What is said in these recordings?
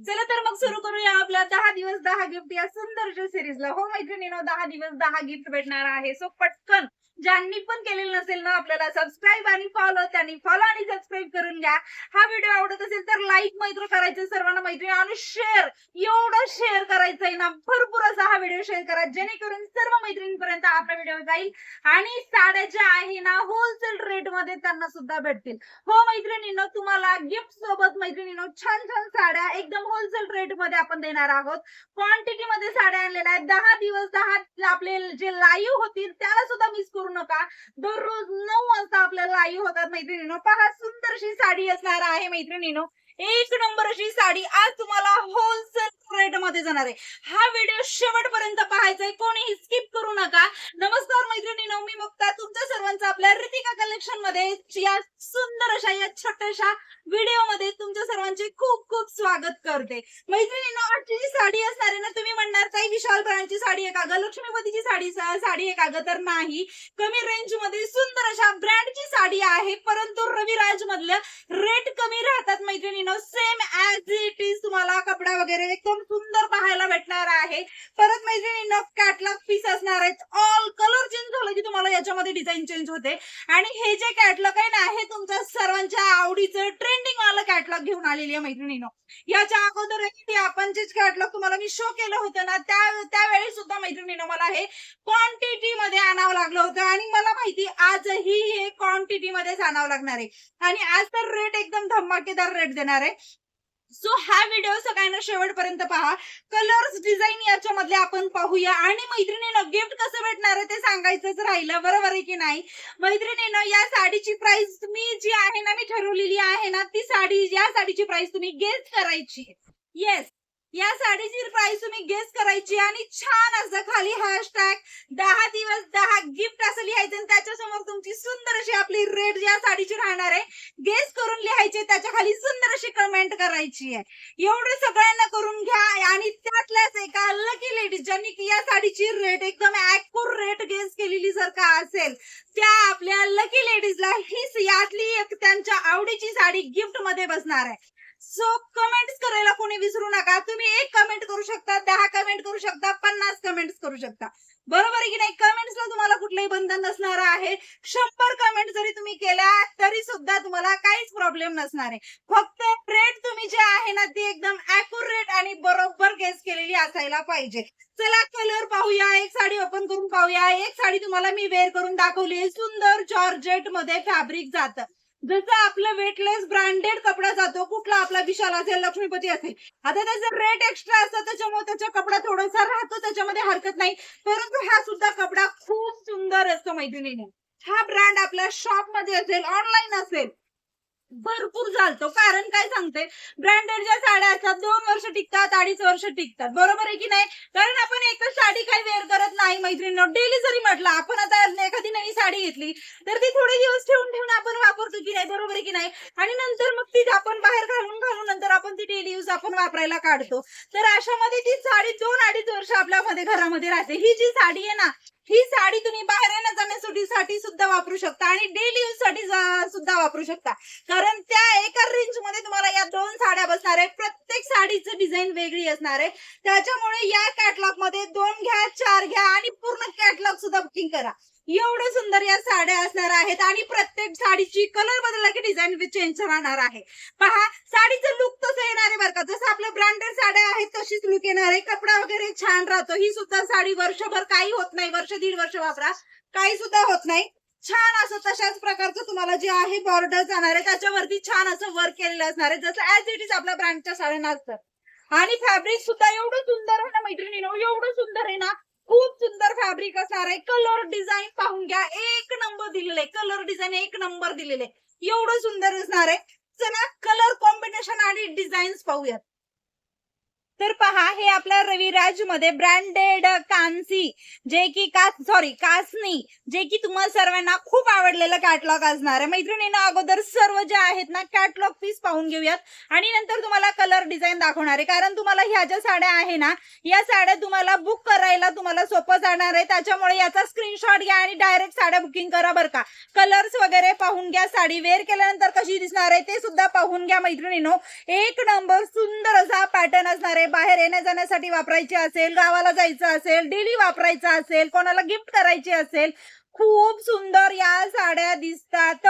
चला तर मग सुरू करूया आपल्या 10 दिवस 10 गिफ्ट या सुंदरशा सिरीजला. हो मैत्रिणींनो, 10 दिवस 10 गिफ्ट भेटणार आहे. सो पटकन ज्यांनी पण केलेलं नसेल ना आपल्याला सबस्क्राईब आणि फॉलो, त्यांनी फॉलो आणि सबस्क्राईब करून घ्या. हा व्हिडिओ आवडत असेल तर लाईक मैत्र करायचं सर्वांना मैत्रिणी, आणि शेअर एवढं शेअर करायचंय ना, भरपूर असा हा व्हिडिओ शेअर करा जेणेकरून सर्व मैत्रिणींपर्यंत आपला व्हिडिओ जाईल आणि साड्या ज्या आहे ना होलसेल रेट मध्ये त्यांना सुद्धा भेटतील. हो मैत्रिणींनो, तुम्हाला गिफ्ट सोबत मैत्रिणींनो छान छान साड्या एकदम होलसेल रेट मध्ये आपण देणार आहोत. क्वांटिटी मध्ये साड्या आणलेल्या आहेत. 10 दिवस 10 आपले जे लाईव्ह होतील त्याला सुद्धा मिस करू नका. दररोज 9 वाजता आपल्या लाईव्ह होतात मैत्रिणींनो. पहा, सुंदरशी साडी असणार आहे मैत्रिणींनो. एक नंबर अशी साडी आज तुम्हाला होलसेल रेट मध्ये जाणार आहे. हा व्हिडिओ शेवटपर्यंत पाहायचा आहे, कोणीही स्किप करू नका. नमस्कार मैत्रिणींनो, मी मुक्ता तुमच्या सर्वांचं आपल्या रितिका कलेक्शन मध्ये या सुंदर अशा या छोट्याशा व्हिडिओ मध्ये तुमच्या सर्वांचे खूप खूप स्वागत करते. मैत्रिणींनो, आजची जी साडी असणार आहे ना, तुम्ही म्हणणार ताई विशाल ब्रँडची साडी आहे का ग, लक्ष्मीपतीची साडी आहे का ग, तर नाही. कमी रेंज मध्ये सुंदर अशा ब्रँडची साडी आहे, परंतु रविराज मधलं रेट कमी राहतात मैत्रिणींनो. सेम ऍज इट इज तुम्हाला कपडा वगैरे एकदम सुंदर पाहायला भेटणार आहे. परत मैत्रिणींनो, कॅटलॉग पीस असणार आहेत. ऑल कलर चेंज झालं की तुम्हाला याच्यामध्ये डिझाईन चेंज होते. आणि हे जे कॅटलॉग आहे ना, हे तुमच्या सर्वांच्या आवडीचं ट्रेंडिंग वाला कॅटलॉग घेऊन आलेली आहे मैत्रिणींनो. याच्या अगोदर आपण जे कॅटलॉग तुम्हाला मी शो केलं होतं ना, त्यावेळी सुद्धा मैत्रिणींनो मला हे क्वांटिटी मध्ये आणावं लागलं होतं, आणि मला माहिती आजही हे क्वांटिटी मध्येच आणावं लागणार आहे. आणि आज तर रेट एकदम धमाकेदार रेट देणार आहे. सो हा व्हिडिओ सगळ्यांना शेवटपर्यंत पहा. कलर्स डिझाईन याच्यामधले आपण पाहूया, आणि मैत्रिणींनो गिफ्ट कसं भेटणार आहे ते सांगायचंच राहिलं, बरोबर आहे की नाही. मैत्रिणींनो, या साडीची प्राइस मी जी आहे ना, मी ठरवलेली आहे ना, ती साडी या साडीची प्राइस तुम्ही गेस करायची. येस, या साडीची प्राइस तुम्ही गेस करायची, आणि छान असं खाली हॅशटॅग 10 दिवस 10 गिफ्ट असं लिहायचं, आणि त्याच्यासमोर तुमची सुंदर अशी आपली रेट या साडीची राहणार आहे गेस करून लिहायचे, त्याच्या खाली सुंदर अशी कमेंट करायची आहे. एवढं सगळ्यांना करून घ्या. आणि त्यातल्याच एका लकी लेडीज ज्यांनी या साडीची रेट एकदम ऍक्युरेट गेस केलेली जर का असेल, त्या आपल्या लकी लेडीजला ही यातली एक त्यांच्या आवडीची साडी गिफ्ट मध्ये बसणार आहे. सो कमेंट्स करायला कोणी विसरू नका. तुम्ही एक कमेंट करू शकता, 10 कमेंट करू शकता, 50 कमेंट्स करू शकता, बरोबर आहे की नाही. कमेंट्सला तुम्हाला कुठलंही बंधन नसणार आहे. 100 कमेंट जरी तुम्ही केल्या तरी सुद्धा तुम्हाला काहीच प्रॉब्लेम नसणार आहे. फक्त रेट तुम्ही जे आहे ना, ती एकदम ऍक्युरेट आणि बरोबर गेस केलेली असायला पाहिजे. चला कलर पाहूया. एक साडी ओपन करून पाहूया. एक साडी तुम्हाला मी वेअर करून दाखवली. सुंदर जॉर्जेट मध्ये फॅब्रिक जातं. जसं आपलं वेटलेस ब्रँडेड कपडा जातो, कुठला आपला विशाल असेल, लक्ष्मीपती असेल, आता त्याचा रेट एक्स्ट्रा असतो, त्याच्यामुळे त्याचा कपडा थोडासा राहतो, त्याच्यामध्ये हरकत नाही. परंतु हा सुद्धा कपडा खूप सुंदर असतो मैत्रिणीने. हा ब्रँड आपल्या शॉप मध्ये असेल, ऑनलाईन असेल, भरपूर चालतो. कारण काय सांगते, ब्रँडेड ज्या साड्या असतात 2 वर्ष टिकतात, 2.5 वर्ष टिकतात, बरोबर आहे की नाही. कारण आपण एकच साडी काही वेअर करत नाही मैत्रिणींनो. डेली जरी म्हटलं आपण आता एखादी नवी साडी घेतली तर ती थोडे दिवस ठेवून ठेवून आपण वापरतो की नाही, बरोबर आहे की नाही. आणि नंतर मग ती आपण बाहेर घालून नंतर आपण ती डेली यूज आपण वापरायला काढतो. तर अशामध्ये ती साडी 2-2.5 वर्ष आपल्यामध्ये घरामध्ये राहते. ही जी साडी आहे ना, ही साडी तुम्ही बाहेर येण्या जाण्यासाठी सुद्धा वापरू शकता, आणि डेली यूज साठी सुद्धा वापरू शकता. कारण त्या एका रेंज मध्ये तुम्हाला या 2 साड्या बसणार आहेत. प्रत्येक साडीचं डिझाईन वेगळी असणार आहे. त्याच्यामुळे या कॅटलॉग मध्ये 2 घ्या, 4 घ्या, आणि पूर्ण कॅटलॉग सुद्धा बुकिंग करा. एवढं सुंदर या साड्या असणार आहेत, आणि प्रत्येक साडीची कलर बदलला की डिझाईन चेंज राहणार आहे. पहा, साडीचं लुक तसं येणार आहे बरं का. जसं आपल्या ब्रँडेड साड्या आहेत तशीच लुक येणार आहे. कपडा वगैरे छान राहतो. ही सुद्धा साडी वर्षभर काही होत नाही, वर्ष 1.5 वर्ष वापरा, काही सुद्धा होत नाही. छान असं तशाच प्रकारचं तुम्हाला जे आहे बॉर्डर जाणार आहे, त्याच्यावरती छान असं वर्क केलेलं असणार आहे, जसं ऍज इट इज आपल्या ब्रँडच्या साड्या नसतात. आणि फॅब्रिक सुद्धा एवढं सुंदर आहे ना मैत्रिणींनो, एवढं सुंदर आहे ना, खूप सुंदर फॅब्रिक असणार आहे. कलर डिझाईन पाहून घ्या, एक नंबर दिलेले, कलर डिझाईन एक नंबर दिलेले, एवढं सुंदर असणार आहे. चला कलर कॉम्बिनेशन आणि डिझाईन्स पाहूयात. तर पहा, हे आपल्या रविराज मध्ये ब्रँडेड कांसी, जे की कासनी, जे की तुम्हाला सर्वांना खूप आवडलेलं कॅटलॉग असणार आहे मैत्रिणींना. अगोदर सर्व जे आहेत ना कॅटलॉग पीस पाहून घेऊयात, आणि नंतर तुम्हाला कलर डिझाईन दाखवणार आहे. कारण तुम्हाला ह्या ज्या साड्या आहे ना, या साड्या तुम्हाला बुक करायला तुम्हाला सोपं जाणार आहे. त्याच्यामुळे याचा स्क्रीनशॉट घ्या आणि डायरेक्ट साड्या बुकिंग करा बरं का. कलर्स वगैरे पाहून घ्या, साडी वेअर केल्यानंतर कशी दिसणार आहे ते सुद्धा पाहून घ्या मैत्रिणींनो. एक नंबर सुंदर असा पॅटर्न असणार आहे. बाहेर येण्या जाण्यासाठी वापरायचे असेल, गावाला जायचं असेल, डेली वापरायचं असेल, कोणाला गिफ्ट करायची असेल, खूप सुंदर या साड्या दिसतात.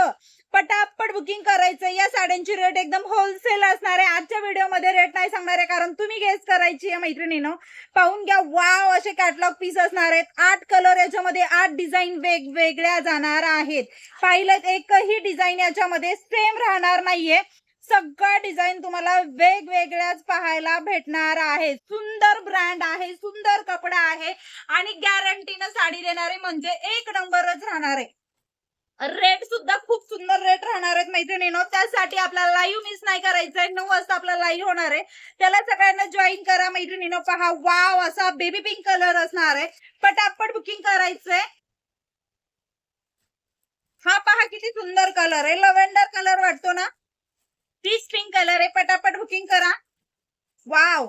पटापट बुकिंग करायचं. या साड्यांची रेट एकदम होलसेल असणार आहे. आजच्या व्हिडिओमध्ये रेट नाही सांगणार आहे कारण तुम्ही गेस करायची आहे मैत्रिणींनो. पाहून घ्या. वाव, असे कॅटलॉग पीस असणार आहेत. 8 कलर याच्यामध्ये, 8 डिझाईन वेगवेगळ्या जाणार आहेत. पाहिलं, एकही डिझाईन याच्यामध्ये सेम राहणार नाहीये. सगळा डिझाईन तुम्हाला वेगवेगळ्याच पाहायला भेटणार आहे. सुंदर ब्रँड आहे, सुंदर कपडा आहे आणि गॅरंटीनं साडी देणारे म्हणजे एक नंबरच राहणार आहे. रेट सुद्धा खूप सुंदर रेट राहणार आहेत मैत्रिणींनो. त्यासाठी आपल्याला लाईव्ह मिस नाही करायचंय. 9 वाजता आपला लाईव्ह होणार आहे. त्याला सगळ्यांना जॉईन करा मैत्रिणींनो. पहा, वाव, असा बेबी पिंक कलर असणार आहे. पटापट बुकिंग करायचंय. हा पहा किती सुंदर कलर आहे. लव्हेंडर कलर वाटतो ना, पीच पिंक कलर आहे. पटापट बुकिंग करा. वाव,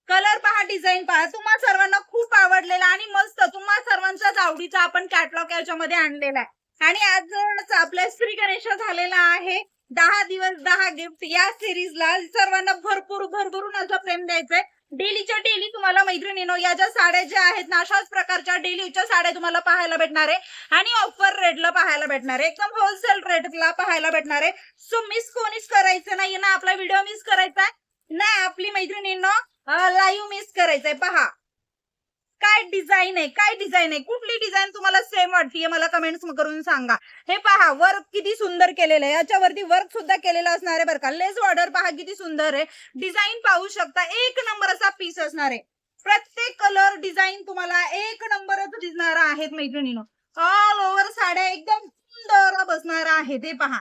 कलर पहा, डिझाईन पहा. तुम्हा सर्वांना खूप आवडलेला आणि मस्त, तुम्हा सर्वांचाच आवडीचा आपण कॅटलॉग याच्यामध्ये आणलेला आहे. आणि आज आपल्या श्री गणेश झालेला आहे. 10 दिवस 10 गिफ्ट या सिरीजला सर्वांना भरपूर भरभरून असं प्रेम द्यायचंय. डेलीच्या डेली तुम्हाला मैत्रिणींनो या ज्या साड्या ज्या आहेत ना, अशाच प्रकारच्या डेलीच्या साड्या तुम्हाला पाहायला भेटणार आहे आणि ऑफर रेटला पाहायला भेटणार आहे. एकदम होलसेल रेटला पाहायला भेटणार आहे. सो मिस कोणीच करायचं नाहीये ना, आपला व्हिडिओ मिस करायचा ना, आपली मैत्रिणींनो लाईव्ह मिस करायचंय. पहा काय डिझाईन आहे, काय डिझाईन आहे. कुठली डिझाईन तुम्हाला सेम वाटतीये मला कमेंट्स करून सांगा. हे पहा, वर्क किती सुंदर केलेलं आहे. याच्यावरती वर्क सुद्धा केलेलं असणार आहे बरं का. लेस बॉर्डर पहा किती सुंदर आहे. डिझाईन पाहू शकता. एक नंबर असा पीस असणार आहे. प्रत्येक कलर डिझाईन तुम्हाला एक नंबरच दिसणार आहेत मैत्रिणींनो. ऑल ओव्हर साड्या एकदम सुंदर बसणार आहेत. हे पहा,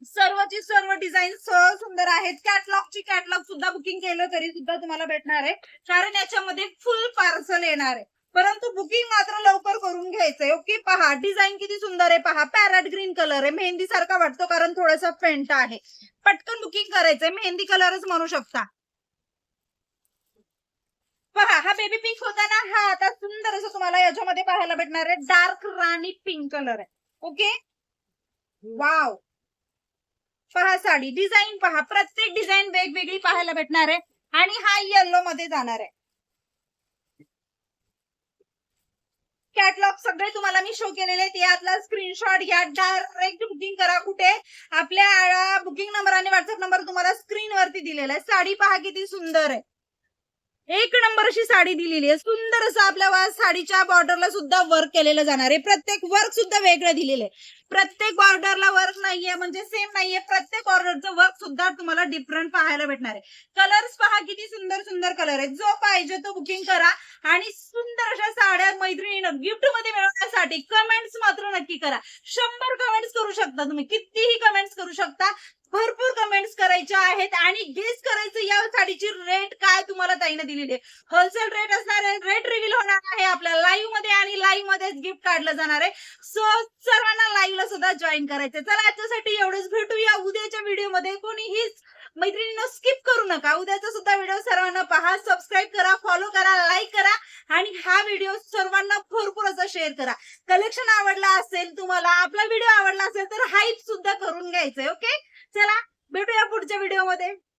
सर्वची सर्व डिझाईन सुंदर आहेत. कॅटलॉग सुद्धा बुकिंग केलं तरी सुद्धा तुम्हाला भेटणार आहे कारण याच्यामध्ये फुल पार्सल येणार आहे. परंतु बुकिंग मात्र लवकर करून घ्यायचंय. ओके, पहा डिझाईन किती सुंदर आहे. पहा, पॅरट ग्रीन कलर आहे. मेहंदी सारखा वाटतो कारण थोडासा फेंट आहे. पटकन बुकिंग करायचंय. मेहंदी कलरच म्हणू शकता. पहा, हा बेबी पिंक होता ना, हा आता सुंदर असं तुम्हाला याच्यामध्ये पाहायला भेटणार आहे. डार्क राणी पिंक कलर आहे. ओके, वाव, पहा साडी डिझाईन पहा. प्रत्येक डिझाईन वेगवेगळी पाहायला भेटणार आहे आणि हा येलो मध्ये जाणार आहे. कॅटलॉग सगळे तुम्हाला मी शो केलेले आहेत. यातला स्क्रीनशॉट घ्या. डायरेक्ट बुकिंग करा. कुठे? आपल्या बुकिंग नंबर आणि व्हॉट्सअप नंबर तुम्हाला स्क्रीनवरती दिलेला आहे. साडी पहा किती सुंदर आहे. एक नंबर अशी साडी दिलेली आहे. सुंदर असं आपल्या साडीच्या बॉर्डरला सुद्धा वर्क केलेलं जाणार आहे. प्रत्येक वर्क सुद्धा वेगळं दिलेलं आहे. प्रत्येक बॉर्डरला वर्क नाहीये म्हणजे सेम नाहीये. प्रत्येक ऑर्डरचं वर्क सुद्धा तुम्हाला डिफरंट पाहायला भेटणार आहे. कलर्स पहा किती सुंदर सुंदर कलर आहेत. जो पाहिजे तो बुकिंग करा आणि सुंदर अशा साड्या मैत्रिणींना गिफ्ट मध्ये मिळवण्यासाठी कमेंट्स मात्र नक्की करा. 100 कमेंट्स करू शकता तुम्ही, कितीही कमेंट्स करू शकता. भरपूर कमेंट्स करायच्या आहेत आणि गेस करायचं या साडीची रेट काय तुम्हाला ताईने दिलेली आहे. होलसेल रेट असणार आहे. रेट रिव्हील होणार आहे आपल्या लाईव्ह मध्ये आणि लाईव्ह मध्येच गिफ्ट काढलं जाणार आहे. सो सर्वांना लाईव्हला सुद्धा जॉईन करायचंय. चला, आजच्यासाठी एवढंच. भेटूया उद्याच्या व्हिडिओमध्ये. कोणीही मैत्रिणींना स्किप करू नका. उद्याचा सुद्धा व्हिडिओ सर्वांना पहा. सबस्क्राईब करा, फॉलो करा, लाईक करा आणि हा व्हिडिओ सर्वांना भरपूर असा शेअर करा. कलेक्शन आवडला असेल तुम्हाला, आपला व्हिडिओ आवडला असेल तर हाईप सुद्धा करून घ्यायचंय. ओके, चला भेटूया पुढच्या व्हिडिओमध्ये.